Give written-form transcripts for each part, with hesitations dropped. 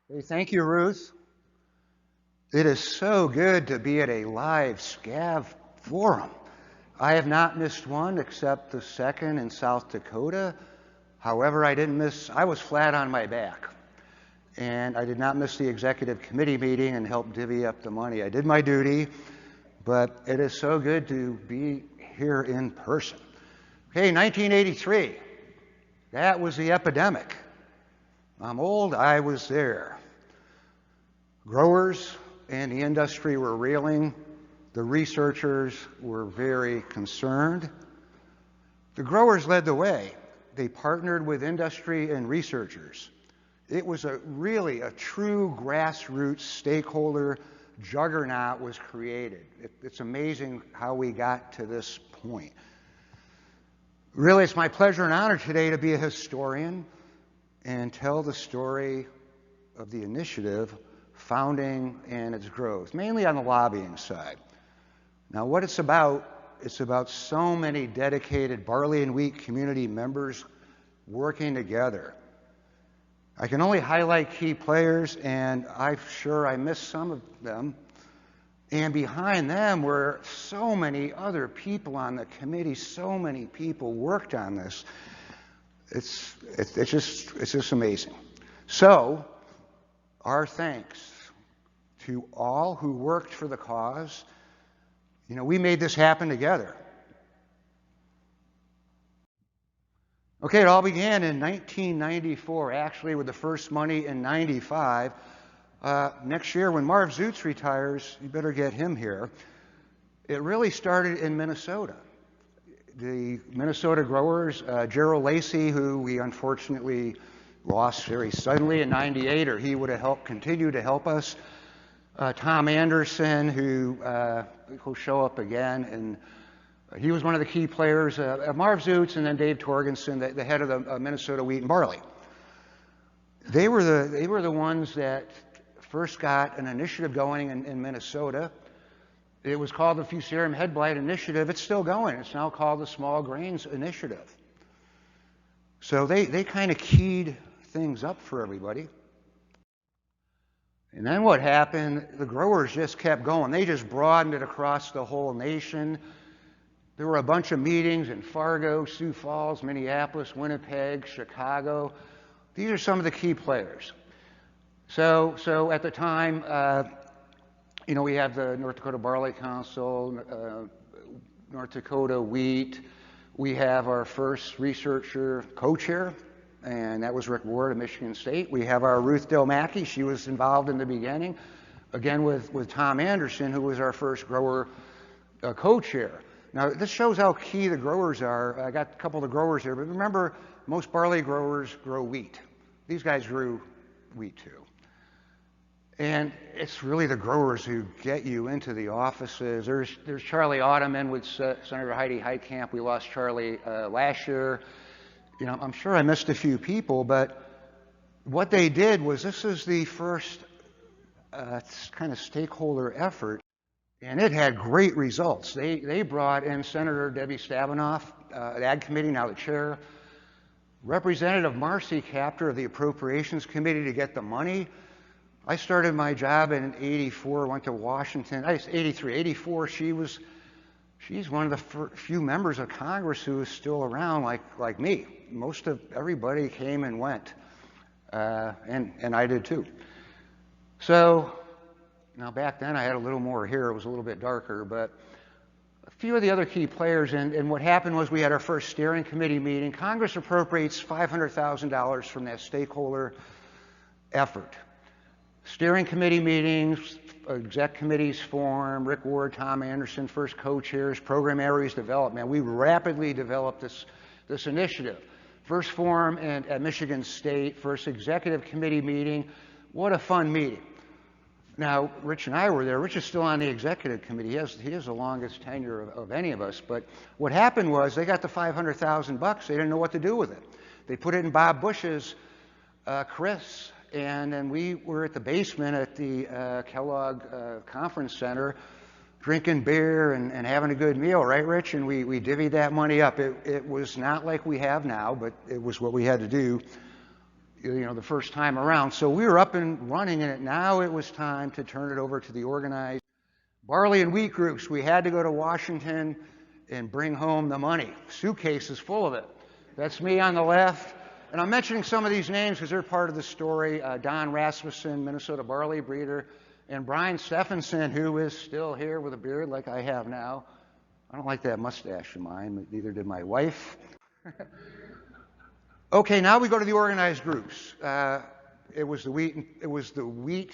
Hey, thank you, Ruth. It is so good to be at a live SCAV forum. I have not missed one except the second in South Dakota. However, I was flat on my back. And I did not miss the executive committee meeting and help divvy up the money. I did my duty, but it is so good to be here in person. Okay, 1983. That was the epidemic. I'm old, I was there. Growers and the industry were reeling. The researchers were very concerned. The growers led the way. They partnered with industry and researchers. It was really a true grassroots stakeholder juggernaut was created. It's amazing how we got to this point. Really, it's my pleasure and honor today to be a historian and tell the story of the initiative founding and its growth, mainly on the lobbying side. Now, what it's about so many dedicated barley and wheat community members working together. I can only highlight key players, and I'm sure I missed some of them. And behind them were so many other people on the committee. So many people worked on this. It's just amazing. So, our thanks to all who worked for the cause. You know, we made this happen together. Okay, it all began in 1994, actually, with the first money in 95. Next year, when Marv Zoots retires, you better get him here. It really started in Minnesota. The Minnesota growers, Gerald Lacey, who we unfortunately lost very suddenly in 98, or he would have continued to help us. Tom Anderson, who will show up again, and he was one of the key players, Marv Zoots, and then Dave Torgensen, the head of the Minnesota Wheat and Barley. They were the ones that first got an initiative going in Minnesota. It was called the Fusarium Head Blight Initiative. It's still going. It's now called the Small Grains Initiative. So they kind of keyed things up for everybody. And then what happened, the growers just kept going. They just broadened it across the whole nation. There were a bunch of meetings in Fargo, Sioux Falls, Minneapolis, Winnipeg, Chicago. These are some of the key players. So at the time, we have the North Dakota Barley Council, North Dakota Wheat. We have our first researcher co-chair, and that was Rick Ward of Michigan State. We have our Ruth Dill Mackey. She was involved in the beginning, again with Tom Anderson, who was our first grower co-chair. Now, this shows how key the growers are. I got a couple of the growers here, but remember, most barley growers grow wheat. These guys grew wheat too. And it's really the growers who get you into the offices. There's Charlie Ottoman with Senator Heidi Heitkamp. We lost Charlie last year. You know, I'm sure I missed a few people, but what they did was this is the first kind of stakeholder effort, and it had great results. They brought in Senator Debbie Stabenow, the Ag Committee, now the chair, Representative Marcy Kaptur of the Appropriations Committee to get the money. I started my job in 84, went to Washington. 84, she's one of the few members of Congress who is still around like me. Most of everybody came and went, and I did too. So now back then I had a little more here. It was a little bit darker, but a few of the other key players, and what happened was we had our first steering committee meeting. Congress appropriates $500,000 from that stakeholder effort. Steering committee meetings, exec committees form, Rick Ward, Tom Anderson, first co-chairs, program areas development. We rapidly developed this initiative. First forum at Michigan State, first executive committee meeting. What a fun meeting. Now, Rich and I were there. Rich is still on the executive committee. He has the longest tenure of any of us. But what happened was they got the $500,000. They didn't know what to do with it. They put it in Bob Bush's Chris. And then we were at the basement at the Kellogg Conference Center drinking beer and having a good meal, right, Rich? And we divvied that money up. It was not like we have now, but it was what we had to do. the first time around. So we were up and running in it. Now it was time to turn it over to the organized barley and wheat groups. We had to go to Washington and bring home the money. Suitcases full of it. That's me on the left. And I'm mentioning some of these names because they're part of the story. Don Rasmussen, Minnesota barley breeder, and Brian Stephenson, who is still here with a beard like I have now. I don't like that mustache of mine, neither did my wife. Okay, now we go to the organized groups. It was the wheat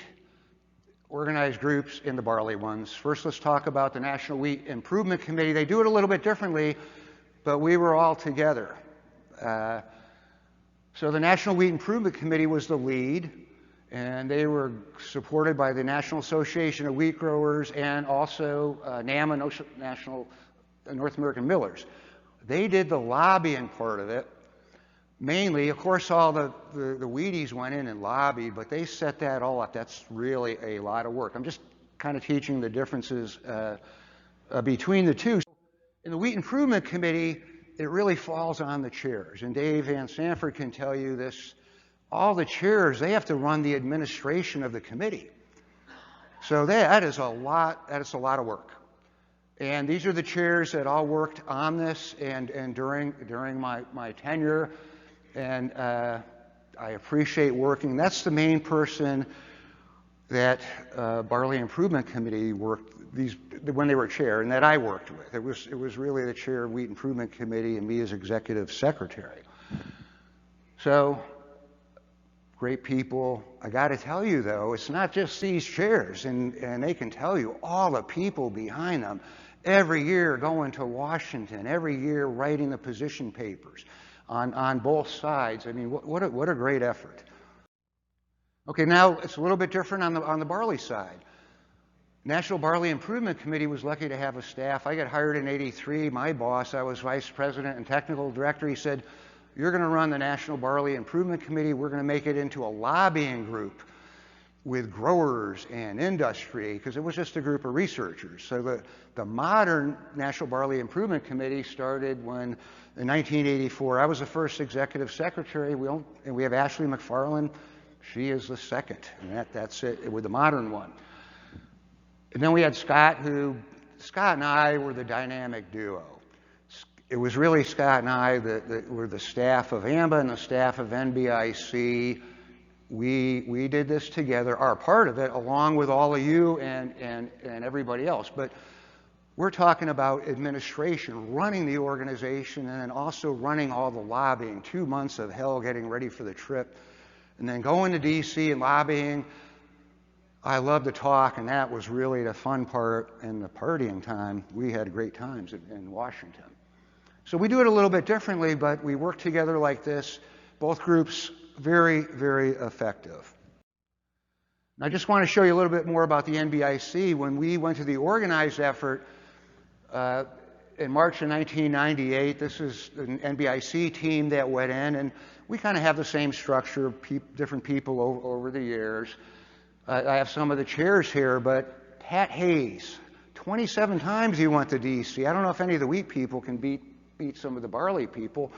organized groups and the barley ones. First, let's talk about the National Wheat Improvement Committee. They do it a little bit differently, but we were all together. So the National Wheat Improvement Committee was the lead, and they were supported by the National Association of Wheat Growers and also NAMA, National North American Millers. They did the lobbying part of it. Mainly, of course, all the Wheaties went in and lobbied, but they set that all up. That's really a lot of work. I'm just kind of teaching the differences between the two. In the Wheat Improvement Committee, it really falls on the chairs. And Dave Van Sanford can tell you this. All the chairs, they have to run the administration of the committee. So that is a lot of work. And these are the chairs that all worked on this and during my tenure. And I appreciate working. That's the main person that Barley Improvement Committee worked when they were chair, and that I worked with. It was really the chair of Wheat Improvement Committee and me as executive secretary. So great people. I got to tell you though, it's not just these chairs, and they can tell you all the people behind them. Every year going to Washington, every year writing the position papers on both sides. I mean, what a great effort. Okay, now it's a little bit different on the barley side. National Barley Improvement Committee was lucky to have a staff. I got hired in '83. My boss, I was vice president and technical director. He said, "You're going to run the National Barley Improvement Committee. We're going to make it into a lobbying group with growers and industry," because it was just a group of researchers. So the modern National Barley Improvement Committee started in 1984. I was the first executive secretary, and we have Ashley McFarland. She is the second, and that's it with the modern one. And then we had Scott and I were the dynamic duo. It was really Scott and I that were the staff of AMBA and the staff of NBIC. We did this together, our part of it, along with all of you and everybody else. But we're talking about administration, running the organization, and then also running all the lobbying. 2 months of hell getting ready for the trip, and then going to D.C. and lobbying. I love to talk, and that was really the fun part. And the partying time, we had great times in Washington. So we do it a little bit differently, but we work together like this. Both groups very, very effective. And I just want to show you a little bit more about the NBIC. When we went to the organized effort in March of 1998, this is an NBIC team that went in, and we kind of have the same structure, different people over the years. I have some of the chairs here, but Pat Hayes, 27 times he went to D.C. I don't know if any of the wheat people can beat some of the barley people.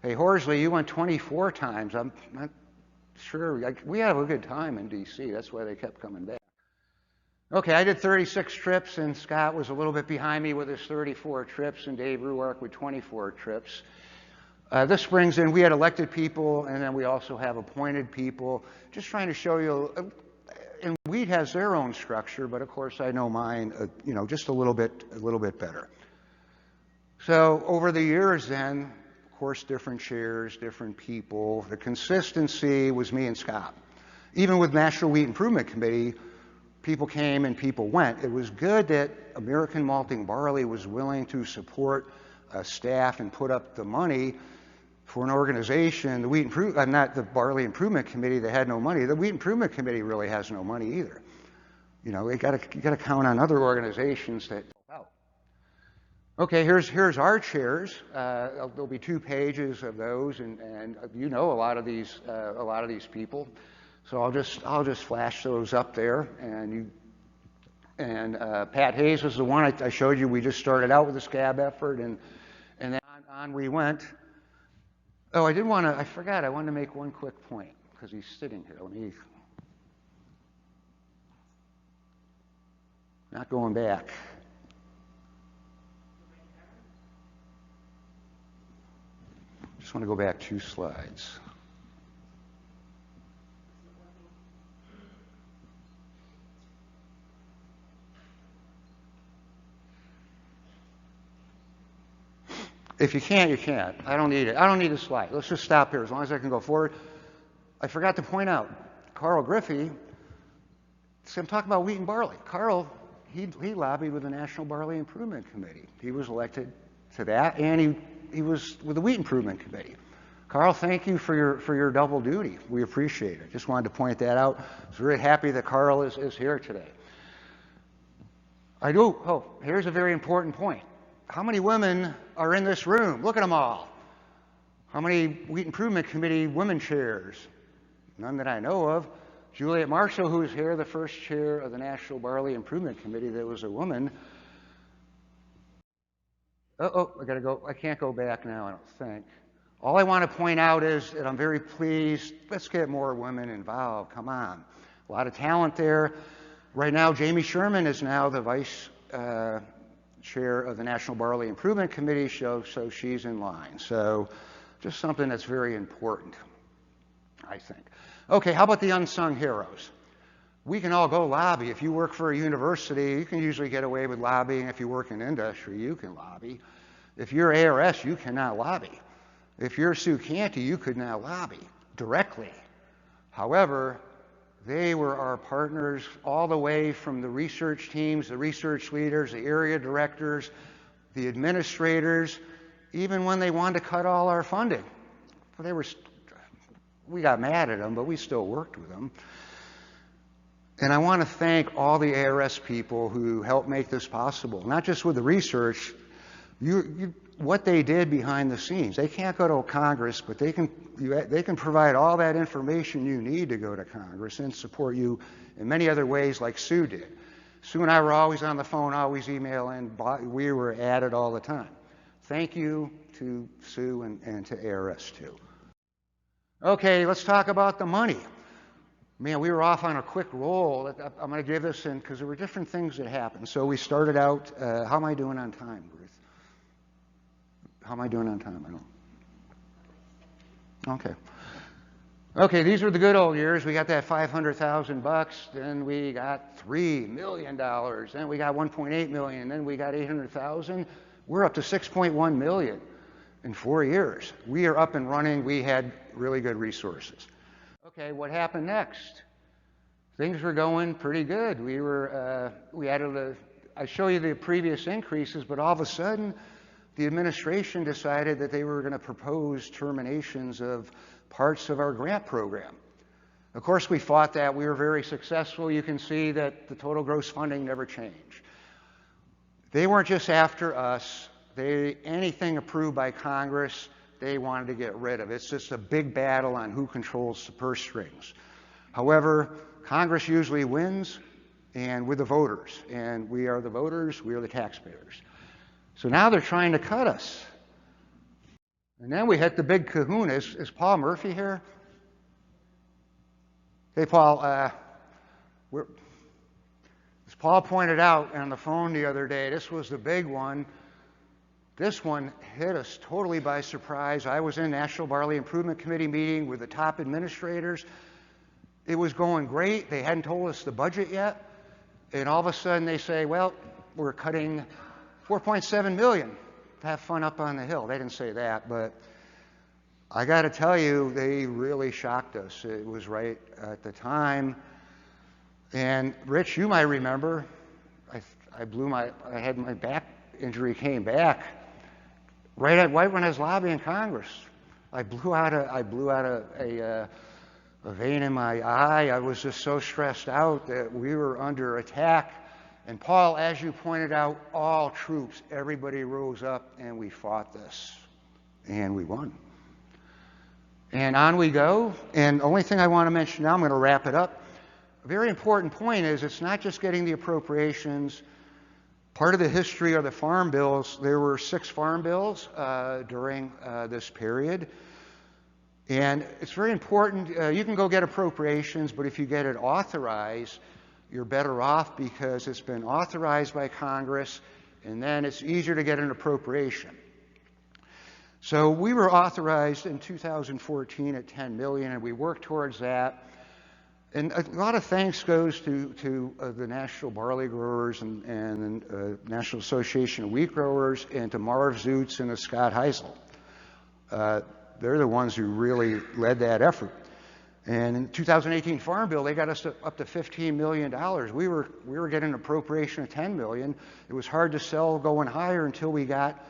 Hey, Horsley, you went 24 times. I'm not sure. We had a good time in D.C. That's why they kept coming back. Okay, I did 36 trips, and Scott was a little bit behind me with his 34 trips, and Dave Ruark with 24 trips. This brings in, we had elected people, and then we also have appointed people. Just trying to show you, and wheat has their own structure, but of course I know mine, just a little bit better. So over the years then, of course, different chairs, different people. The consistency was me and Scott. Even with National Wheat Improvement Committee, people came and people went. It was good that American Malting Barley was willing to support staff and put up the money for an organization. Not the Barley Improvement Committee that had no money. The Wheat Improvement Committee really has no money either. You got to count on other organizations that help out. Okay, here's our chairs. There'll be 2 pages of those, and you know a lot of these people. So I'll just flash those up there, and Pat Hayes was the one I showed you. We just started out with the Scab effort, and then on we went. Oh, I forgot. I wanted to make one quick point. because he's sitting here. Let me, not going back. Just want to go back 2 slides. If you can't, you can't. I don't need it. I don't need a slide. Let's just stop here as long as I can go forward. I forgot to point out, Carl Griffey, so I'm talking about wheat and barley. Carl, he lobbied with the National Barley Improvement Committee. He was elected to that, and he was with the Wheat Improvement Committee. Carl, thank you for your double duty. We appreciate it. Just wanted to point that out. I was very happy that Carl is here today. Here's a very important point. How many women are in this room? Look at them all. How many Wheat Improvement Committee women chairs? None that I know of. Juliet Marshall, who is here, the first chair of the National Barley Improvement Committee that was a woman. I gotta go. I can't go back now, I don't think. All I want to point out is that I'm very pleased. Let's get more women involved. Come on. A lot of talent there. Right now, Jamie Sherman is now the vice chair of the National Barley Improvement Committee, so she's in line. So just something that's very important, I think. Okay, how about the unsung heroes? We can all go lobby. If you work for a university, you can usually get away with lobbying. If you work in industry, you can lobby. If you're ARS, you cannot lobby. If you're Sue Canty, you could not lobby directly. However, they were our partners all the way from the research teams, the research leaders, the area directors, the administrators, even when they wanted to cut all our funding. We got mad at them, but we still worked with them. And I want to thank all the ARS people who helped make this possible, not just with the research, what they did behind the scenes. They can't go to Congress, but they can provide all that information you need to go to Congress and support you in many other ways like Sue did. Sue and I were always on the phone, always emailing. We were at it all the time. Thank you to Sue and to ARS too. Okay, let's talk about the money. Man, we were off on a quick roll. I'm going to give this in because there were different things that happened. So we started out, how am I doing on time, Ruth? How am I doing on time? I don't. Okay. Okay, these were the good old years. We got that $500,000. Then we got $3 million. Then we got $1.8 million. Then we got $800,000. We're up to $6.1 million in 4 years. We are up and running. We had really good resources. Okay, what happened next? Things were going pretty good. We added I show you the previous increases, but all of a sudden, the administration decided that they were going to propose terminations of parts of our grant program. Of course, we fought that. We were very successful. You can see that the total gross funding never changed. They weren't just after us. Anything approved by Congress, they wanted to get rid of. It's just a big battle on who controls the purse strings. However, Congress usually wins, and with the voters. And we are the voters, we are the taxpayers. So now they're trying to cut us. And then we hit the big kahuna. Is Paul Murphy here? Hey, Paul. As Paul pointed out on the phone the other day, this was the big one. This one hit us totally by surprise. I was in National Barley Improvement Committee meeting with the top administrators. It was going great. They hadn't told us the budget yet. And all of a sudden they say, well, we're cutting $4.7 million. Have fun up on the hill. They didn't say that, but I got to tell you, they really shocked us. It was right at the time. And Rich, you might remember, I had my back injury came back right when I was lobbying Congress. I blew out a vein in my eye. I was just so stressed out that we were under attack. And Paul, as you pointed out, all troops, everybody rose up and we fought this. And we won. And on we go. And the only thing I want to mention now, I'm going to wrap it up. A very important point is it's not just getting the appropriations. Part of the history of the farm bills, there were 6 farm bills during this period. And it's very important. You can go get appropriations, but if you get it authorized, you're better off because it's been authorized by Congress, and then it's easier to get an appropriation. So we were authorized in 2014 at $10 million, and we worked towards that. And a lot of thanks goes to the National Barley Growers and National Association of Wheat Growers, and to Marv Zoots and to Scott Heisel. They're the ones who really led that effort. And in 2018 Farm Bill, they got us up to $15 million. We were getting an appropriation of $10 million. It was hard to sell going higher until we got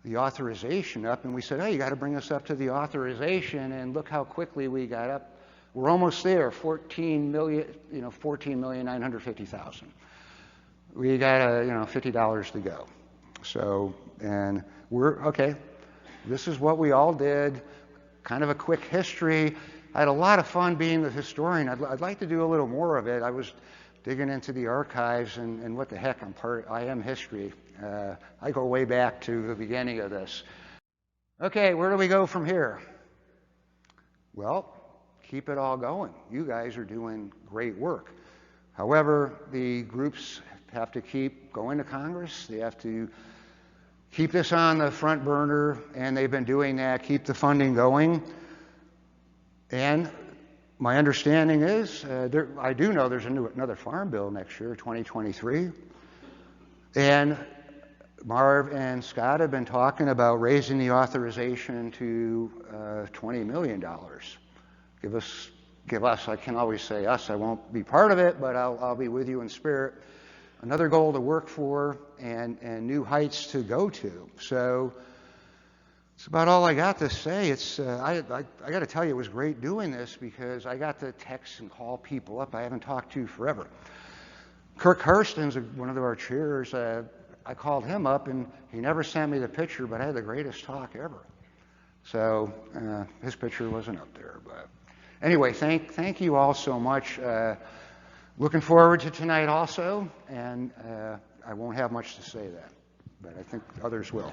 the authorization up, and we said, hey, you got to bring us up to the authorization, and look how quickly we got up. We're almost there, 14,950,000. We got $50 to go. So, and we're okay. This is what we all did. Kind of a quick history. I had a lot of fun being the historian. I'd like to do a little more of it. I was digging into the archives, and what the heck, I am history. I go way back to the beginning of this. Okay, where do we go from here? Well, keep it all going. You guys are doing great work. However, the groups have to keep going to Congress. They have to keep this on the front burner, and they've been doing that, keep the funding going. And my understanding is, I do know there's another farm bill next year, 2023. And Marv and Scott have been talking about raising the authorization to $20 million. Give us, I can always say us, I won't be part of it, but I'll be with you in spirit. Another goal to work for, and new heights to go to. So it's about all I got to say. I got to tell you, it was great doing this because I got to text and call people up I haven't talked to forever. Kirk Hurston's one of our chairs. I called him up, and he never sent me the picture, but I had the greatest talk ever. So his picture wasn't up there, but anyway, thank you all so much. Looking forward to tonight also, and I won't have much to say then, but I think others will.